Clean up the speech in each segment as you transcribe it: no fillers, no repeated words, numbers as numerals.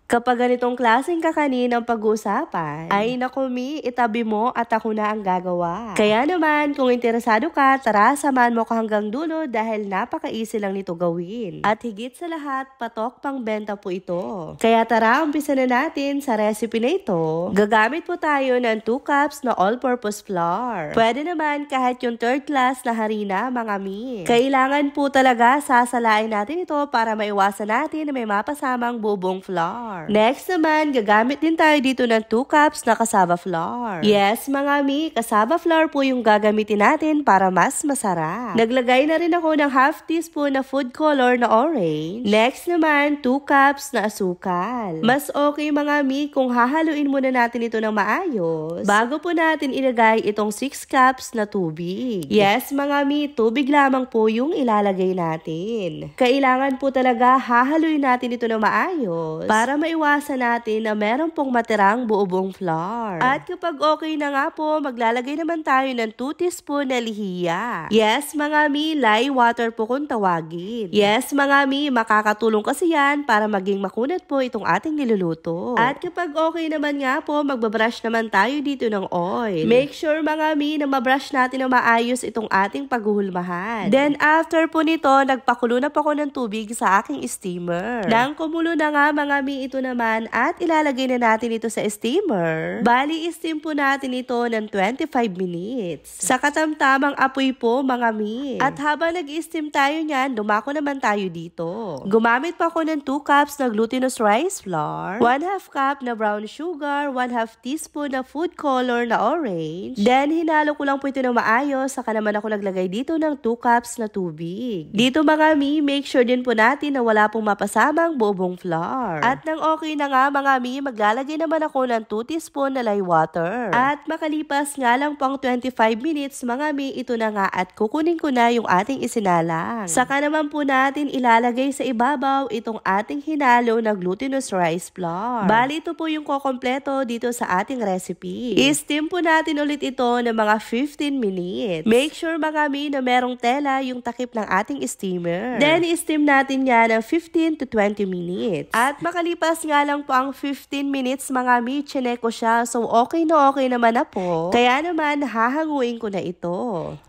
Kapag ganitong klaseng kakanin ang pag-uusapan, ay naku mi, itabi mo at ako na ang gagawa. Kaya naman, kung interesado ka, tara samahan mo ka hanggang dulo dahil napaka-easy lang nito gawin. At higit sa lahat, patok pang benta po ito. Kaya tara, umpisa na natin sa recipe na ito. Gagamit po tayo ng 2 cups na all-purpose flour. Pwede naman kahit yung 3rd class na harina, mga mi. Kailangan po talaga sasalain natin ito para maiwasan natin na may mapasamang bubong flour. Next naman, gagamit din tayo dito ng 2 cups na cassava flour. Yes, mga mi, cassava flour po yung gagamitin natin para mas masarap. Naglagay na rin ako ng half teaspoon na food color na orange. Next naman, 2 cups na asukal. Mas okay mga mi kung hahaluin muna natin ito ng maayos bago po natin ilagay itong 6 cups na tubig. Yes, mga mi, tubig lamang po yung ilalagay natin. Kailangan po talaga hahaluin natin ito ng maayos para maiwasan natin na meron pong matirang buo-buong flour. At kapag okay na nga po, maglalagay naman tayo ng 2 teaspoon na lihiya. Yes, mga mi, lye water po kung tawagin. Yes, mga mi, makakatulong kasi yan para maging makunat po itong ating niluluto. At kapag okay naman nga po, magbabrush naman tayo dito ng oil. Make sure mga mi na mabrush natin na maayos itong ating paghuhulmahan. Then after po nito, nagpakulo na po ako ng tubig sa aking steamer. Nang kumulo na nga mga mi ito naman at ilalagay na natin ito sa steamer. Bali, steam po natin ito ng 25 minutes. Sa katamtamang apoy po mga mi. At habang nag-steam tayo niyan, dumako naman tayo dito. Gumamit pa ako ng 2 cups na glutinous rice flour, 1/2 cup na brown sugar, 1/2 teaspoon na food color na orange. Then, hinalo ko lang po ito ng maayos. Saka naman ako naglagay dito ng 2 cups na tubig. Dito mga mi, make sure din po natin na wala pong mapasamang buong flour. At nang okay na nga mga mi, maglalagay naman ako ng 2 teaspoon na lye water. At makalipas nga lang pang 25 minutes mga mi, ito na nga at kukunin ko na yung ating isinalang. Saka naman po natin ilalagay sa ibabaw itong ating hinalo na glutinous rice flour. Bali ito po yung kokompleto dito sa ating recipe. I-steam po natin ulit ito ng mga 15 minutes. Make sure mga mi na merong tela yung takip ng ating steamer. Then i-steam natin yan ng 15 to 20 minutes. At makalipas nga lang po ang 15 minutes mga mi, chinek ko siya. So okay naman na po. Kaya naman hahanguin ko na ito.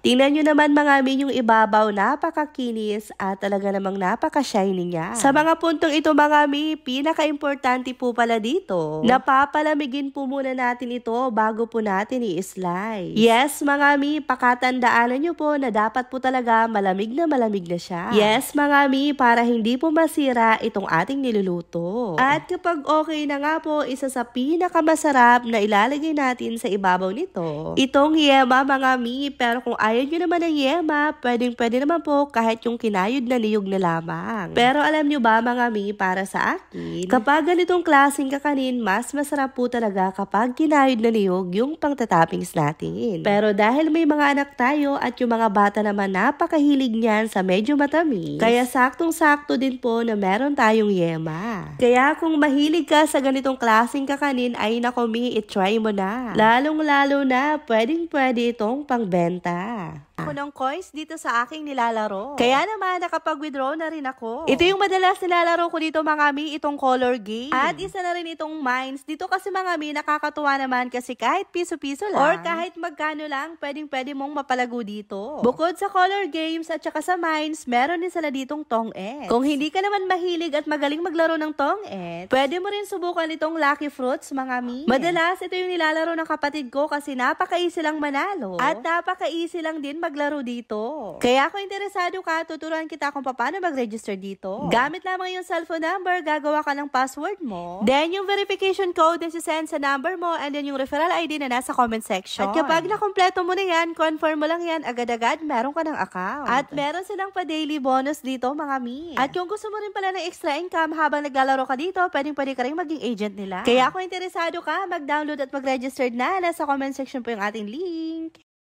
Tingnan nyo naman mga mi yung ibabaw, napakakinis at talaga namang napaka-shiny niya. Sa mga puntong ito mga mi, pinaka-importante po pala dito, napapalamigin po muna natin ito bago po natin i-slice. Yes mga mi, pakatandaanan nyo po na dapat po talaga malamig na siya. Yes mga mi, para hindi po masira itong ating niluluto. At kapag okay na nga po, isa sa pinakamasarap na ilalagay natin sa ibabaw nito, itong yema mga mi. Pero kung ayaw nyo naman ng yema, pwede naman po kahit yung kinayod na niyog na lamang. Pero alam nyo ba mga mi, para sa akin, kapag ganitong klaseng kakanin, mas masarap po talaga kapag kinayod na niyog yung pangtatoppings natin. Pero dahil may mga anak tayo at yung mga bata naman napakahilig niyan sa medyo matamis, kaya saktong-sakto din po na meron tayong yema. Kaya kung mahilig ka sa ganitong klaseng kakanin, ay nako mi, i-try mo na. Lalong-lalo na, pwedeng-pwede itong pangbenta. Ako ng coins dito sa aking nilalaro. Kaya naman, nakapag-withdraw na rin ako. Ito yung madalas nilalaro ko dito mga mi, itong color game. At isa na rin itong mines. Dito kasi mga mi, nakakatuwa naman kasi kahit piso-piso lang, or kahit magkano lang, pwedeng-pwede mong mapalago dito. Bukod sa color games at saka sa mines, meron din sila ditong tong-et. Kung hindi ka naman mahilig at magaling maglaro ng tong-et, pwede mo rin subukan itong lucky fruits mga mi. Madalas, ito yung nilalaro ng kapatid ko kasi napaka-easy lang manalo. At napaka-easy lang din maglaro dito. Kaya kung interesado ka, tuturuan kita kung paano mag-register dito. Gamit lamang yung cellphone number, gagawa ka ng password mo. Then yung verification code na sisend sa number mo, and then yung referral ID na nasa comment section. At kapag nakompleto mo na yan, confirm mo lang yan, agad-agad meron ka ng account. At meron silang pa-daily bonus dito mga mi. At kung gusto mo rin pala ng extra income habang naglalaro ka dito, pwede ka rin maging agent nila. Kaya kung interesado ka, mag-download at mag-register na, nasa comment section po yung ating link.